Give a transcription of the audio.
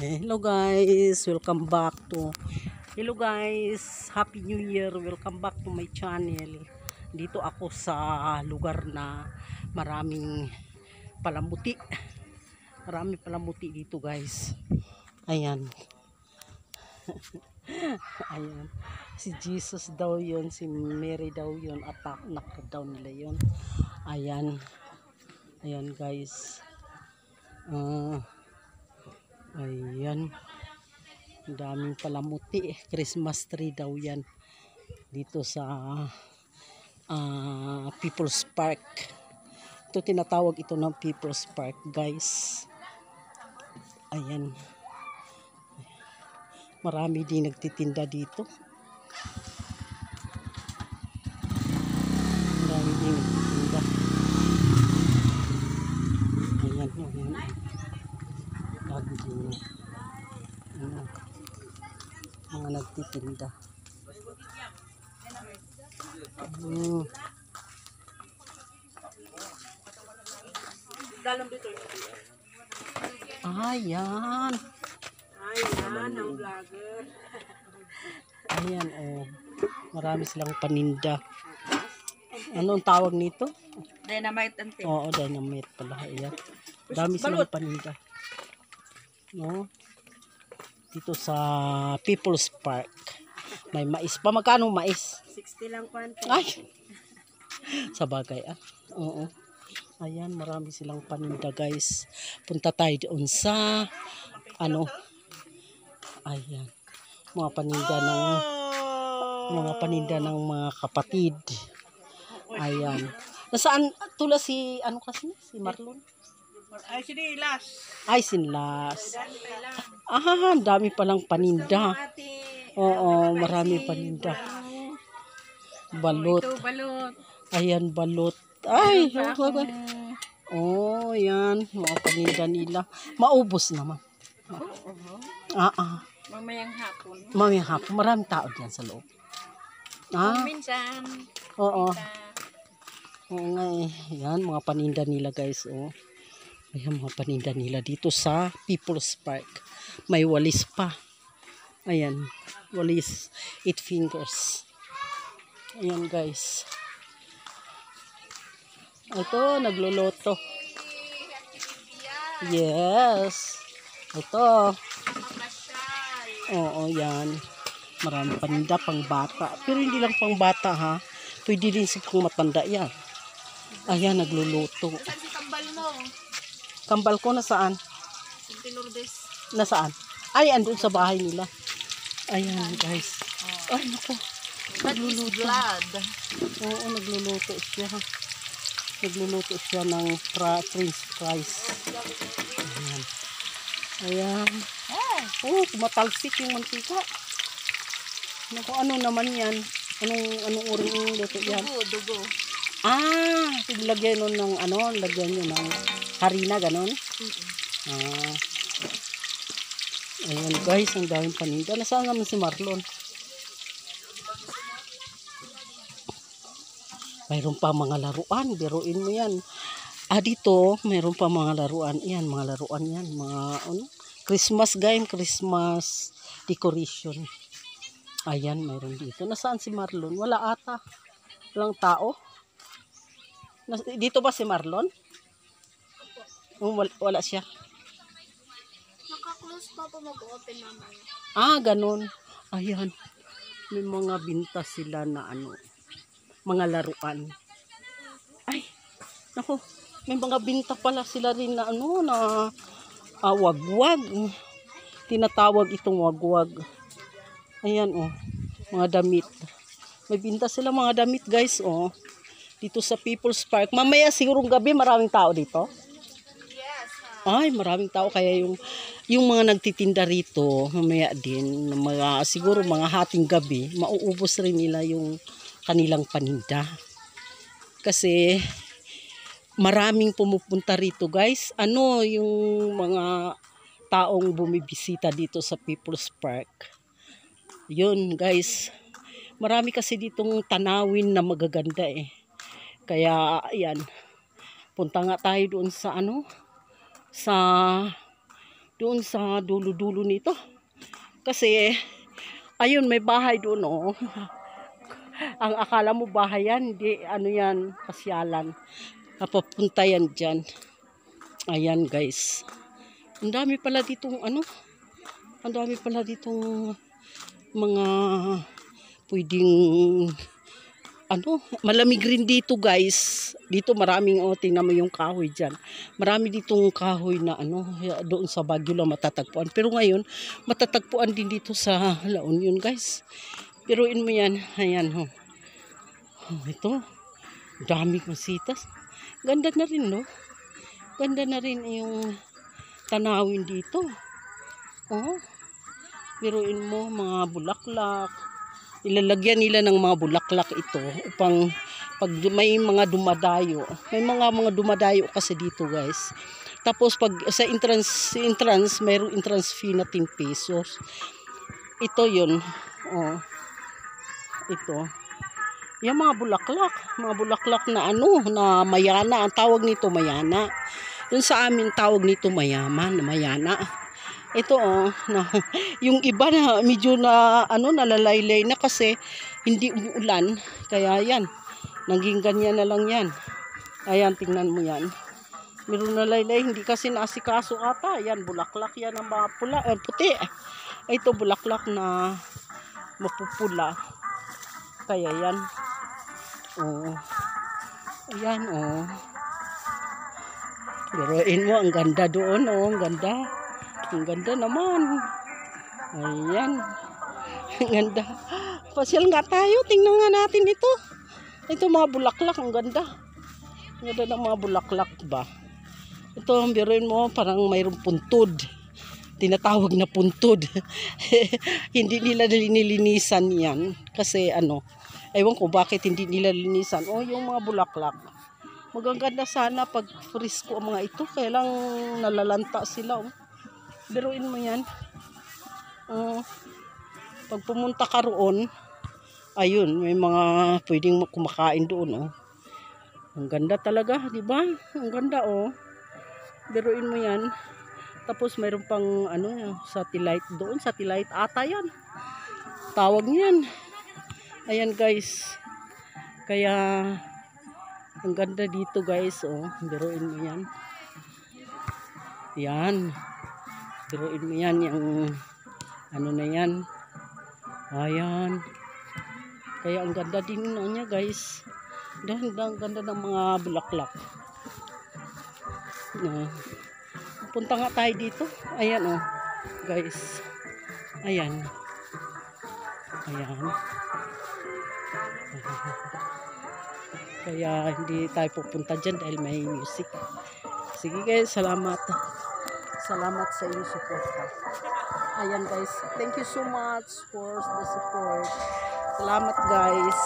Hello guys, welcome back to Happy New Year. Welcome back to my channel. Dito ako sa lugar na maraming palamuti. Maraming palamuti dito guys. Ayan. Ayan. Si Jesus daw yun, si Mary daw yun, at anak daw nila yun. Ayan. Ayan guys. Ayan. Ang daming palamuti. Christmas tree daw yan. Dito sa People's Park. Ito tinatawag ito ng People's Park guys. Ayan. Marami din nagtitinda dito. Marami din nagtitinda. Ayan. Ayan. Mga nagtitinda. Ayan. Ayan ang vlogger. Ayan oh. Marami silang paninda. Anong tawag nito? Dynamite ante. Oo, dynamite pala. Ayan. Dami silang paninda. No? Dito sa People's Park. May mais pa. Magkano mais? 60 lang kwante. Ay! Sa bagay Oo. Ayan, marami silang paninda guys. Punta tayo doon sa ayan. Mga paninda ng mga kapatid. Ayan. Nasaan tula si si Marlon? Ay, sinilas. Ay, sinlas. Ang dami palang paninda. Oo, marami paninda. Balot. Ito, balot. Ayan, balot. Ay, oh, yan. Mga paninda nila. Maubos naman. Mamayang hapon. Mamayang hapon. Maraming tao dyan sa loob. Minsan. Oo. Oo nga eh. Yan, mga paninda nila guys. Oh. Ayan, mga paninda nila dito sa People's Park. May walis pa. Ayan, walis. 8 fingers. Ayan guys. Ito, nagluluto. Yes. Ito. Oo, yan. Marami paninda pang bata. Pero hindi lang pang bata ha. Pwede din sa pang matanda yan. Ayan, nagluluto. Saan si Kambal mo? Kambal ko nasaan? Nasaan? Ay, andun sa bahay nila. Ayan, guys. Ay, naku. Nagluluto. Oo, nagluluto siya. Nagluluto siya ng french fries. Ayan. Ayan. Oh, kumatalsik yung mantika. Naku, ano naman yan? Anong uring luto yan? Dugo. Lagyan nun ng lagyan nyo ng harina, ganon. Ayan guys, ang daming paninda. Nasaan naman si Marlon? Mayroon pa mga laruan, biruin mo yan. Dito, mayroon pa mga laruan. Yan, mga laruan yan. Mga Christmas game, Christmas decoration. Ayan, mayroon dito. Nasaan si Marlon? Wala ata. Walang tao. Dito ba si Marlon? Wala siya. Naka-close pa po mag-open mamaya. Ganun. Ayan. May mga binta sila na mga laruan. Ay, naku. May mga binta pala sila rin na na wagwag. Tinatawag itong wagwag. Ayan mga damit. May binta sila mga damit guys dito sa People's Park. Mamaya sigurong gabi maraming tao dito. Yes. Ay, maraming tao kaya yung mga nagtitinda rito, mamaya din siguro mga hating gabi, mauubos rin nila yung kanilang paninda. Kasi maraming pumupunta rito, guys. Yung mga taong bumibisita dito sa People's Park. Yun, guys. Marami kasi ditong tanawin na magaganda eh. Kaya, ayan. Punta nga tayo doon sa sa doon sa dulo-dulo nito. Kasi, ayun, may bahay doon, oh. Ang akala mo bahay yan, hindi, ano yan, pasyalan. Napapunta yan dyan. Ayan, guys. Ang dami pala ditong, ano, ang dami pala ditong mga pwedeng, ano, malamig rin dito, guys. Dito maraming, oh, tingnan mo yung kahoy dyan. Marami ditong kahoy na, ano, doon sa Baguio lang matatagpuan. Pero ngayon, matatagpuan din dito sa La Union, guys. Piruin mo yan. Ayan, oh. Oh, ito. Daming masitas. Ganda na rin, no? Ganda na rin yung tanawin dito. Oh. Piruin mo, mga bulaklak. Ilalagyan nila ng mga bulaklak ito upang pag may mga dumadayo. May mga dumadayo kasi dito, guys. Tapos pag sa entrance, mayroong entrance fee na 10 pesos. Ito 'yun. Oh. Ito. Yung mga bulaklak na ano, na mayana, ang tawag nito mayana. Doon sa amin tawag nito mayaman, mayana. Ito, oh, na, yung iba na medyo na ano, nalalaylay na kasi hindi umuulan. Kaya yan, naging ganyan na lang yan. Ayan, tingnan mo yan. Meron nalaylay, hindi kasi naasikaso ata. Yan, bulaklak yan ang mga pula, puti. Ito, bulaklak na mapupula. Kaya yan. Oh. Ayan, oh. Biruin mo, ang ganda doon, oh, ang ganda. Ang ganda naman. Ayan. Ang ganda. Pasyal nga tayo. Tingnan nga natin ito. Ito mga bulaklak. Ang ganda. Ang ganda ng mga bulaklak ba. Ito ang biruin mo. Parang mayroong puntod. Tinatawag na puntod. Hindi nila nilinisan yan. Kasi ano. Ewan ko bakit hindi nila linisan. Oh, yung mga bulaklak. Magaganda sana pag frisko ang mga ito. Kaya lang nalalanta sila. Oh. Biruin mo yan. Pag pumunta ka roon, ayun, may mga pwedeng kumakain doon. Oh. Ang ganda talaga, di ba? Ang ganda, oh. Biruin mo yan. Tapos mayroon pang ano, satellite doon. Satellite ata yan. Tawag niyan. Ayan, guys. Kaya, ang ganda dito, guys. Oh. Biruin mo yan. Yan. Biruin mo yan, yung ano na yan. Ayan. Kaya ang ganda din niya, guys. Ang ganda ng mga bulaklak. Punta nga tayo dito. Ayan, oh. Guys. Ayan. Ayan. Kaya hindi tayo pupunta dyan dahil may music. Sige, guys. Salamat. Salamat sa inyong support. Ayan, guys. Thank you so much for the support. Salamat, guys.